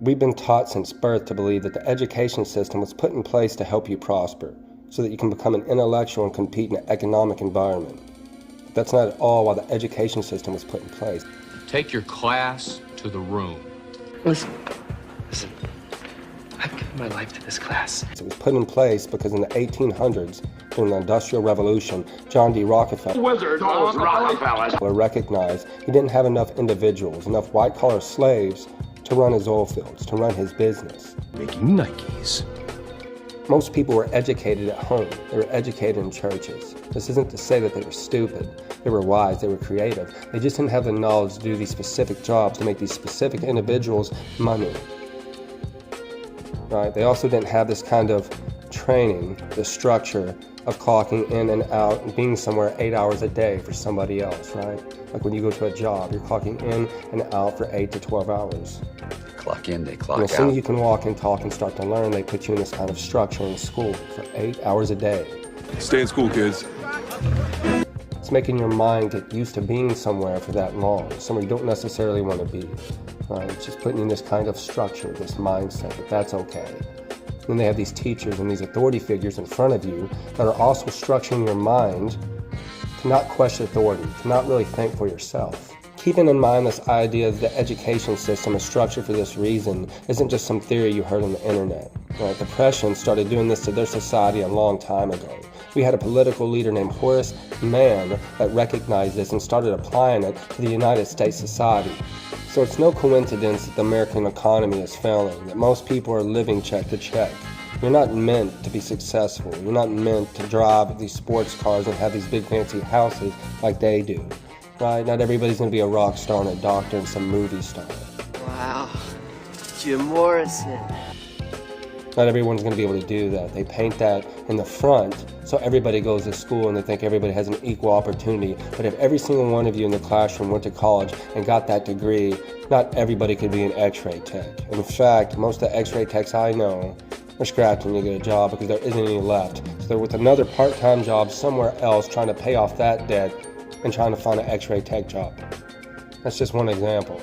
We've been taught since birth to believe that the education system was put in place to help you prosper, so that you can become an intellectual and compete in an economic environment. But that's not at all why the education system was put in place. Take your class to the room. Listen. I've given my life to this class. It was put in place because in the 1800s, during the Industrial Revolution, John D. Rockefeller recognized he didn't have enough individuals, enough white-collar slaves to run his oil fields, to run his business. Making Nikes. Most people were educated at home. They were educated in churches. This isn't to say that they were stupid. They were wise. They were creative. They just didn't have the knowledge to do these specific jobs, to make these specific individuals money. Right? They also didn't have this kind of training, the structure of clocking in and out and being somewhere 8 hours a day for somebody else, right? Like when you go to a job, you're clocking in and out for 8 to 12 hours. Clock in, they clock And as soon as out. you can walk and talk and start to learn, they put you in this kind of structure in school for 8 hours a day. Stay in school, kids. It's making your mind get used to being somewhere for that long, somewhere you don't necessarily want to be. Right? It's just putting you in this kind of structure, this mindset that that's okay. And then they have these teachers and these authority figures in front of you that are also structuring your mind to not question authority, to not really think for yourself. Keeping in mind this idea that the education system is structured for this reason isn't just some theory you heard on the internet. Right? The Prussians started doing this to their society a long time ago. We had a political leader named Horace Mann that recognized this and started applying it to the United States society. So it's no coincidence that the American economy is failing, that most people are living check to check. You're not meant to be successful. You're not meant to drive these sports cars and have these big fancy houses like they do. Right? Not everybody's going to be a rock star and a doctor and some movie star. Wow. Jim Morrison. Not everyone's going to be able to do that. They paint that in the front so everybody goes to school and they think everybody has an equal opportunity. But if every single one of you in the classroom went to college and got that degree, not everybody could be an x-ray tech. In fact, most of the x-ray techs I know are scrapped when you get a job because there isn't any left. So they're with another part-time job somewhere else trying to pay off that debt and trying to find an x-ray tech job. That's just one example.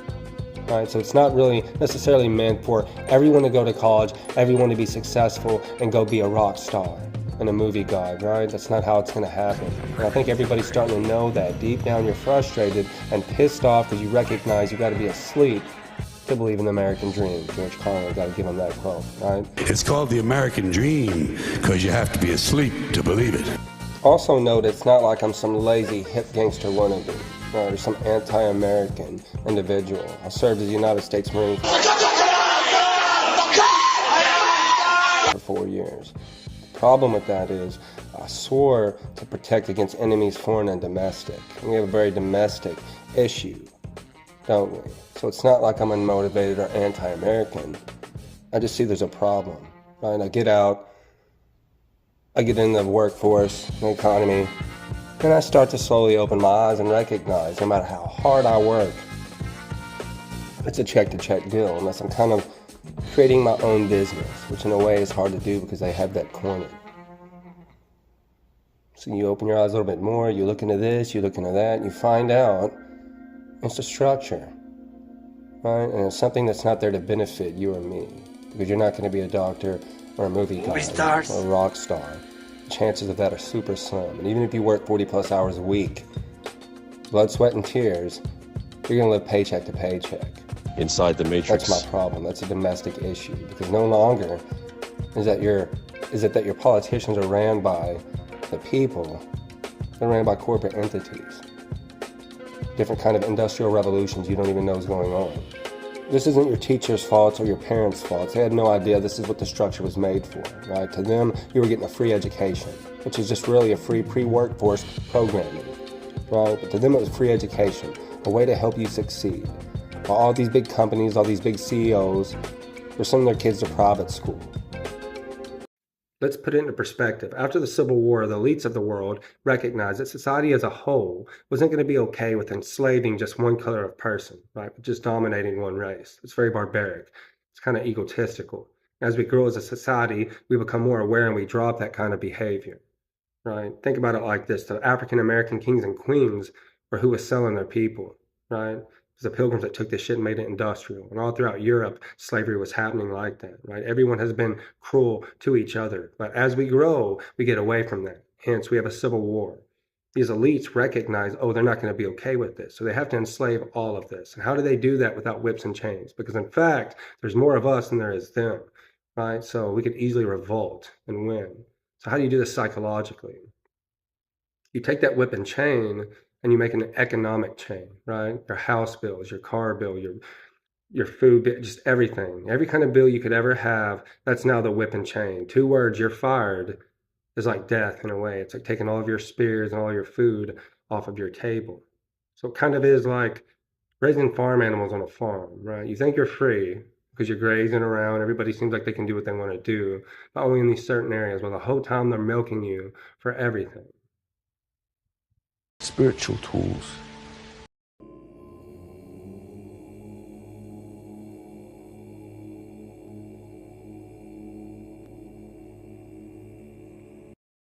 Right? So it's not really necessarily meant for everyone to go to college, everyone to be successful and go be a rock star and a movie god, right? That's not how it's going to happen. And I think everybody's starting to know that. Deep down you're frustrated and pissed off because you recognize you got to be asleep to believe in the American dream. George Carlin, got to give him that quote, right? It's called the American dream because you have to be asleep to believe it. Also note, it's not like I'm some lazy hip gangster wannabe, right, or some anti-American individual. I served as a United States Marine for 4 years. The problem with that is I swore to protect against enemies foreign and domestic. And we have a very domestic issue, don't we? So it's not like I'm unmotivated or anti-American. I just see there's a problem, right? I get out, I get in the workforce, the economy, and I start to slowly open my eyes and recognize no matter how hard I work, it's a check-to-check deal unless I'm kind of creating my own business, which in a way is hard to do because they have that cornered. So you open your eyes a little bit more, you look into this, you look into that, and you find out it's a structure, right? And it's something that's not there to benefit you or me because you're not going to be a doctor or a movie guy or a rock star. The chances of that are super slim. And even if you work 40 plus hours a week, blood, sweat, and tears, you're going to live paycheck to paycheck. Inside the matrix. That's my problem. That's a domestic issue because no longer is it that your politicians are ran by the people. They're ran by corporate entities. Different kind of industrial revolutions you don't even know is going on. This isn't your teacher's fault or your parents' fault. They had no idea this is what the structure was made for, right? To them, you were getting a free education, which is just really a free pre-workforce programming, right? But to them, it was free education, a way to help you succeed. While all these big companies, all these big CEOs were sending their kids to private school. Let's put it into perspective. After the Civil War, the elites of the world recognized that society as a whole wasn't going to be okay with enslaving just one color of person, right? Just dominating one race. It's very barbaric. It's kind of egotistical. As we grow as a society, we become more aware and we drop that kind of behavior, right? Think about it like this. The African American kings and queens were who was selling their people, right? It's the Pilgrims that took this shit and made it industrial. And all throughout Europe, slavery was happening like that, right? Everyone has been cruel to each other. But as we grow, we get away from that. Hence, we have a civil war. These elites recognize, oh, they're not going to be okay with this. So they have to enslave all of this. And how do they do that without whips and chains? Because in fact, there's more of us than there is them, right? So we could easily revolt and win. So how do you do this psychologically? You take that whip and chain and you make an economic chain, right? Your house bills, your car bill, your food bill, just everything. Every kind of bill you could ever have, that's now the whip and chain. 2 words, you're fired, is like death in a way. It's like taking all of your spears and all your food off of your table. So it kind of is like raising farm animals on a farm, right? You think you're free because you're grazing around. Everybody seems like they can do what they want to do, but only in these certain areas where the whole time they're milking you for everything. Spiritual tools